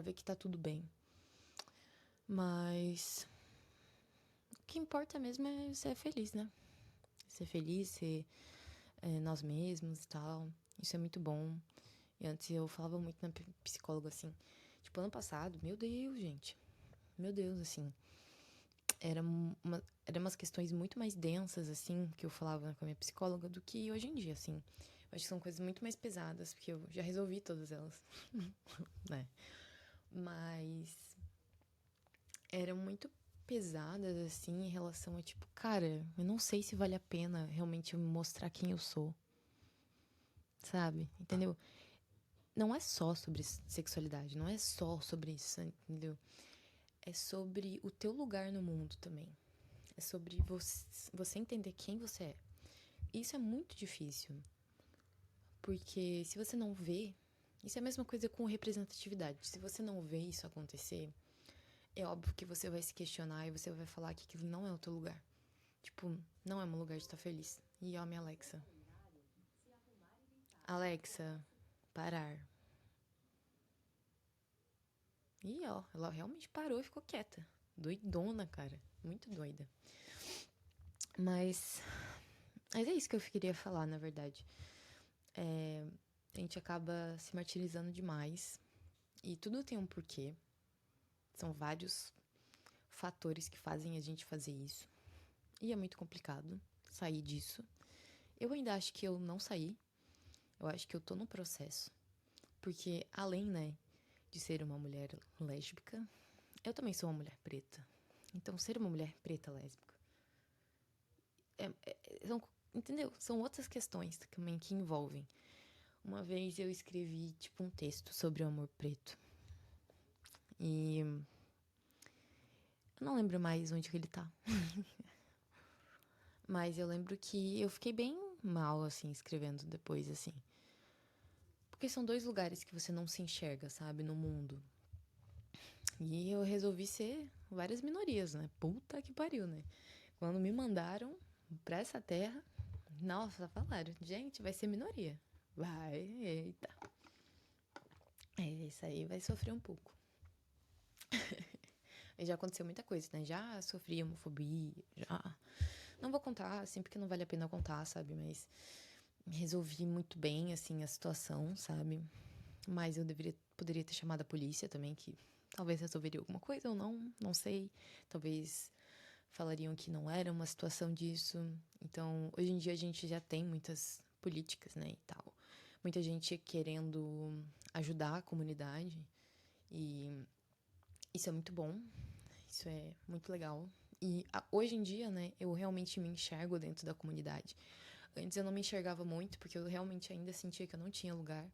ver que tá tudo bem. Mas o que importa mesmo é ser feliz, né? Ser feliz, ser nós mesmos e tal. Isso é muito bom. E antes eu falava muito na psicóloga, assim. Tipo, ano passado, meu Deus, gente. Meu Deus, assim. Eram umas questões muito mais densas, assim, que eu falava com a minha psicóloga do que hoje em dia, assim. Eu acho que são coisas muito mais pesadas, porque eu já resolvi todas elas, né? Mas eram muito pesadas, assim, em relação a, tipo, cara, eu não sei se vale a pena realmente eu me mostrar quem eu sou, sabe? Entendeu? Não é só sobre sexualidade, não é só sobre isso, entendeu? É sobre o teu lugar no mundo também. É sobre você entender quem você é. Isso é muito difícil. Porque se você não vê. Isso é a mesma coisa com representatividade. Se você não vê isso acontecer, é óbvio que você vai se questionar e você vai falar que aquilo não é o teu lugar. Tipo, não é meu lugar de estar feliz. E ó, minha Alexa. Alexa, parar. E ó, ela realmente parou e ficou quieta. Doidona, cara. Muito doida. Mas. Mas é isso que eu queria falar, na verdade. A gente acaba se martirizando demais. E tudo tem um porquê. São vários fatores que fazem a gente fazer isso. E é muito complicado sair disso. Eu ainda acho que eu não saí. Eu acho que eu tô no processo. Porque além, né, de ser uma mulher lésbica. Eu também sou uma mulher preta. Então, ser uma mulher preta lésbica entendeu? São outras questões também que envolvem. Uma vez eu escrevi, tipo, um texto sobre o amor preto. E eu não lembro mais onde que ele tá. Mas eu lembro que eu fiquei bem mal, assim, escrevendo depois, assim. Porque são dois lugares que você não se enxerga, sabe, no mundo. E eu resolvi ser várias minorias, né? Puta que pariu, né? Quando me mandaram pra essa terra, nossa, falaram, gente, vai ser minoria. Vai, eita. Isso aí vai sofrer um pouco. E já aconteceu muita coisa, né? Já sofri homofobia, já. Não vou contar, assim, porque não vale a pena contar, sabe? Mas resolvi muito bem, assim, a situação, sabe? Mas eu poderia ter chamado a polícia também, que talvez resolveria alguma coisa ou não sei. Talvez falariam que não era uma situação disso. Então, hoje em dia a gente já tem muitas políticas, né, e tal. Muita gente querendo ajudar a comunidade e isso é muito bom. Isso é muito legal. E hoje em dia, né, eu realmente me enxergo dentro da comunidade. Antes eu não me enxergava muito, porque eu realmente ainda sentia que eu não tinha lugar.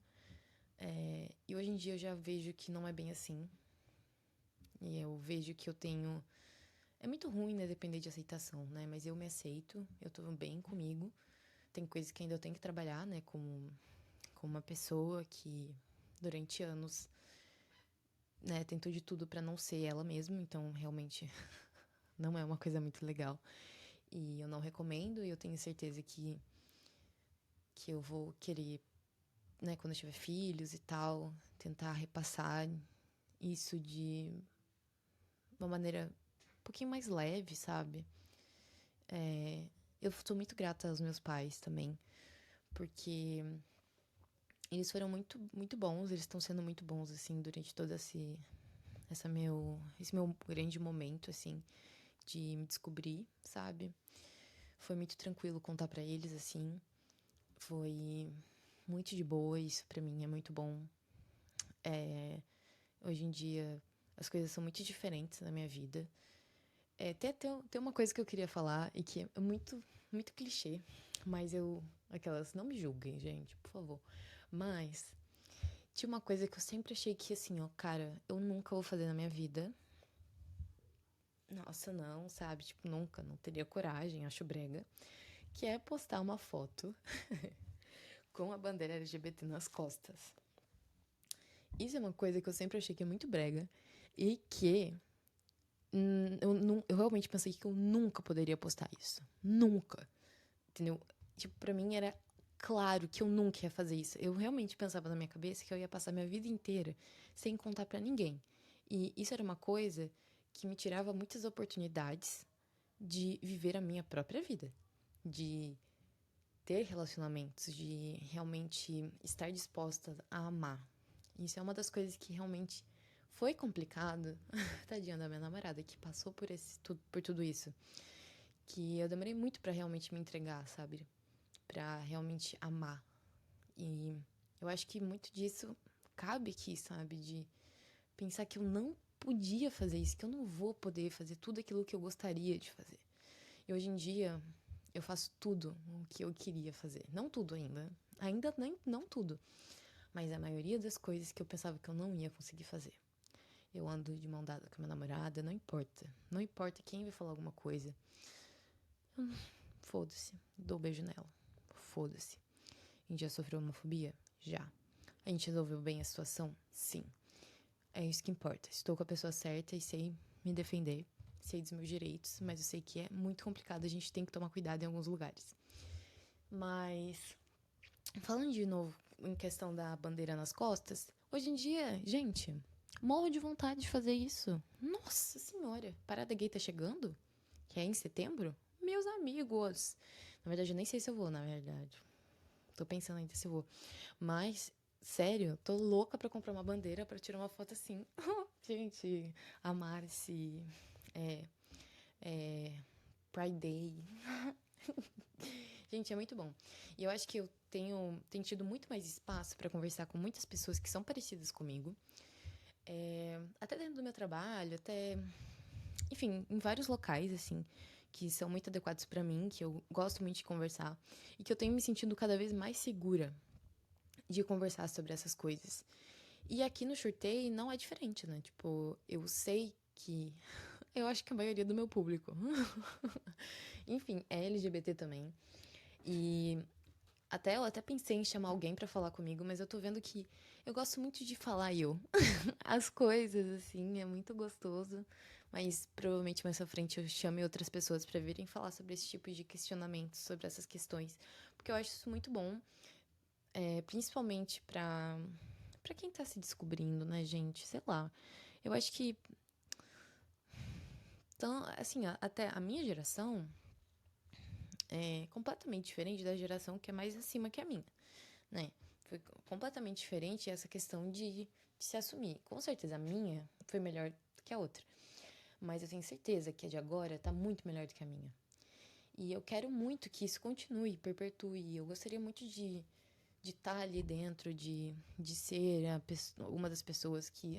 E hoje em dia eu já vejo que não é bem assim. E eu vejo que eu tenho. É muito ruim, né, depender de aceitação, né? Mas eu me aceito, eu tô bem comigo. Tem coisas que ainda eu tenho que trabalhar, né, como uma pessoa que durante anos, né, tentou de tudo pra não ser ela mesma, então realmente não é uma coisa muito legal. E eu não recomendo, e eu tenho certeza que eu vou querer, né, quando eu tiver filhos e tal, tentar repassar isso de uma maneira um pouquinho mais leve, sabe? Eu sou muito grata aos meus pais também, porque eles foram muito bons, eles estão sendo muito bons, assim, durante todo esse meu grande momento, assim, de me descobrir, sabe? Foi muito tranquilo contar pra eles, assim. Foi muito de boa, isso pra mim é muito bom. Hoje em dia as coisas são muito diferentes na minha vida. Tem uma coisa que eu queria falar e que é muito clichê, mas aquelas, não me julguem, gente, por favor. Mas tinha uma coisa que eu sempre achei que, assim, ó, cara, eu nunca vou fazer na minha vida. Nossa, não, sabe? Tipo, nunca, não teria coragem, acho brega. Que é postar uma foto com a bandeira LGBT nas costas. Isso é uma coisa que eu sempre achei que é muito brega e que eu realmente pensei que eu nunca poderia postar isso. Nunca. Entendeu? Tipo, pra mim era claro que eu nunca ia fazer isso. Eu realmente pensava na minha cabeça que eu ia passar minha vida inteira sem contar pra ninguém. E isso era uma coisa que me tirava muitas oportunidades de viver a minha própria vida, de ter relacionamentos, de realmente estar disposta a amar. Isso é uma das coisas que realmente foi complicado. Tadinha da minha namorada que passou por tudo isso, que eu demorei muito pra realmente me entregar, sabe? Pra realmente amar. E eu acho que muito disso cabe aqui, sabe? De pensar que eu não podia fazer isso, que eu não vou poder fazer tudo aquilo que eu gostaria de fazer. E hoje em dia eu faço tudo o que eu queria fazer. Não tudo ainda. Ainda nem não tudo. Mas a maioria das coisas que eu pensava que eu não ia conseguir fazer. Eu ando de mão dada com a minha namorada, não importa. Não importa quem vai falar alguma coisa. Foda-se. Dou um beijo nela. Foda-se. A gente já sofreu homofobia? Já. A gente resolveu bem a situação? Sim. É isso que importa. Estou com a pessoa certa e sei me defender. Sei dos meus direitos, mas eu sei que é muito complicado. A gente tem que tomar cuidado em alguns lugares. Mas, falando de novo em questão da bandeira nas costas, hoje em dia, gente, morro de vontade de fazer isso. Nossa senhora, Parada Gay tá chegando? Que é em setembro? Meus amigos. Na verdade, eu nem sei se eu vou, na verdade. Tô pensando ainda se eu vou. Mas, sério, tô louca pra comprar uma bandeira pra tirar uma foto assim. Gente, amar-se. É, Pride Day. Gente, é muito bom. E eu acho que eu tenho tido muito mais espaço pra conversar com muitas pessoas que são parecidas comigo. até dentro do meu trabalho, até, enfim, em vários locais, assim, que são muito adequados pra mim, que eu gosto muito de conversar e que eu tenho me sentindo cada vez mais segura de conversar sobre essas coisas. E aqui no Shortei não é diferente, né? Tipo, eu sei que eu acho que a maioria do meu público, enfim, é LGBT também. E eu até pensei em chamar alguém pra falar comigo, mas eu tô vendo que eu gosto muito de falar eu. As coisas, assim, é muito gostoso. Mas provavelmente mais pra frente eu chame outras pessoas pra virem falar sobre esse tipo de questionamentos, sobre essas questões. Porque eu acho isso muito bom, principalmente pra quem tá se descobrindo, né, gente? Sei lá. Eu acho que, então, assim, até a minha geração é completamente diferente da geração que é mais acima que a minha, né? Foi completamente diferente essa questão de se assumir. Com certeza a minha foi melhor que a outra. Mas eu tenho certeza que a de agora tá muito melhor do que a minha. E eu quero muito que isso continue, perpetue. Eu gostaria muito de estar ali dentro, de ser uma das pessoas que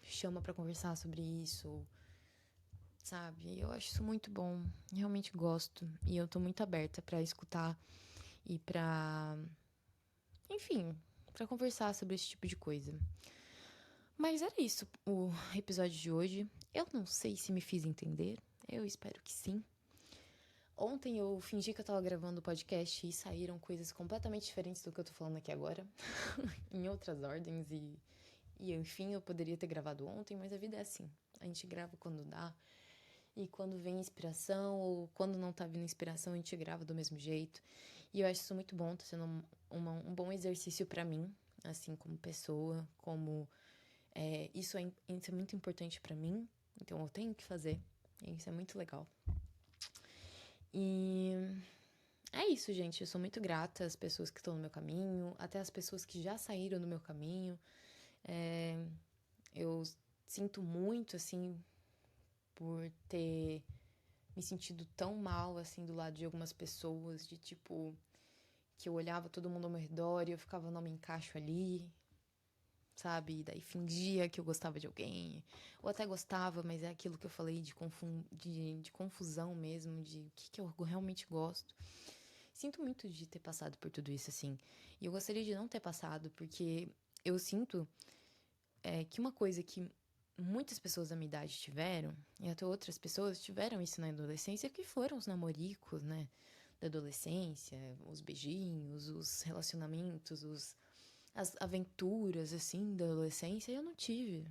chama pra conversar sobre isso, sabe? Eu acho isso muito bom. Realmente gosto. E eu tô muito aberta pra escutar e pra, enfim, pra conversar sobre esse tipo de coisa. Mas era isso o episódio de hoje. Eu não sei se me fiz entender. Eu espero que sim. Ontem eu fingi que eu tava gravando o podcast e saíram coisas completamente diferentes do que eu tô falando aqui agora. Em outras ordens e enfim, eu poderia ter gravado ontem, mas a vida é assim. A gente grava quando dá. E quando vem inspiração ou quando não tá vindo inspiração, a gente grava do mesmo jeito. E eu acho isso muito bom, tá sendo um bom exercício pra mim, assim, como pessoa, como isso é muito importante pra mim, então eu tenho que fazer. E isso é muito legal. E é isso, gente. Eu sou muito grata às pessoas que estão no meu caminho, até às pessoas que já saíram do meu caminho. Eu sinto muito, assim, por ter me sentido tão mal, assim, do lado de algumas pessoas, de tipo, que eu olhava todo mundo ao meu redor e eu ficava, não me encaixo ali, sabe? E daí fingia que eu gostava de alguém, ou até gostava, mas é aquilo que eu falei de confusão mesmo, de o que eu realmente gosto. Sinto muito de ter passado por tudo isso, assim. E eu gostaria de não ter passado, porque eu sinto que uma coisa que muitas pessoas da minha idade tiveram, e até outras pessoas tiveram isso na adolescência, que foram os namoricos, né? Da adolescência, os beijinhos, os relacionamentos, as aventuras, assim, da adolescência. Eu não tive.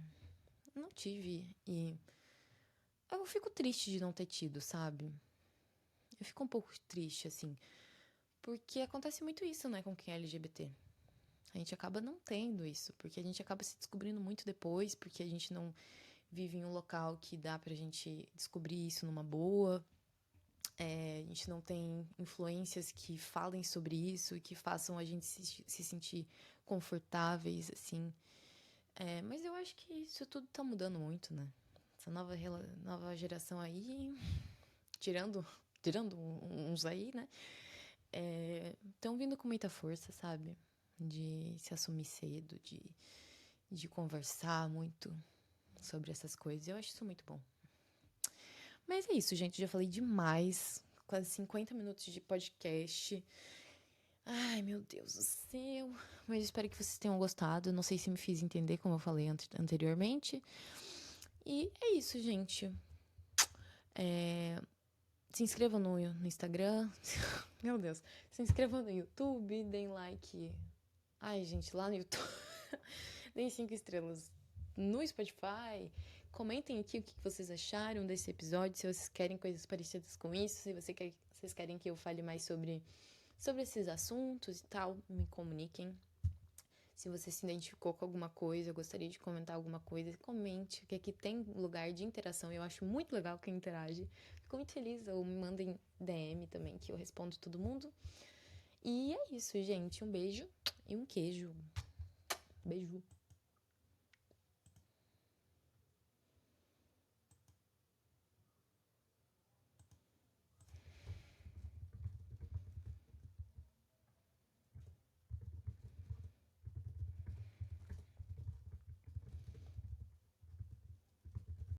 Não tive. E eu fico triste de não ter tido, sabe? Eu fico um pouco triste, assim. Porque acontece muito isso, né, com quem é LGBT. A gente acaba não tendo isso, porque a gente acaba se descobrindo muito depois, porque a gente não vive em um local que dá pra gente descobrir isso numa boa. A gente não tem influências que falem sobre isso e que façam a gente se sentir confortáveis, assim. Mas eu acho que isso tudo tá mudando muito, né? Essa nova geração aí, tirando, tirando uns aí, né? Estão vindo com muita força, sabe? De se assumir cedo, de conversar muito sobre essas coisas. Eu acho isso muito bom. Mas é isso, gente. Já falei demais. Quase 50 minutos de podcast. Ai, meu Deus do céu. Mas espero que vocês tenham gostado. Não sei se me fiz entender, como eu falei anteriormente. E é isso, gente. Se inscrevam no Instagram. Meu Deus. Se inscrevam no YouTube. Deem like. Ai, gente, lá no YouTube. Deem 5 estrelas no Spotify. Comentem aqui o que vocês acharam desse episódio. Se vocês querem coisas parecidas com isso. Se vocês querem que eu fale mais sobre esses assuntos e tal, me comuniquem. Se você se identificou com alguma coisa, gostaria de comentar alguma coisa, comente, porque aqui tem lugar de interação. Eu acho muito legal quem interage. Fico muito feliz, ou me mandem DM também, que eu respondo todo mundo. E é isso, gente. Um beijo e um queijo. Beijo.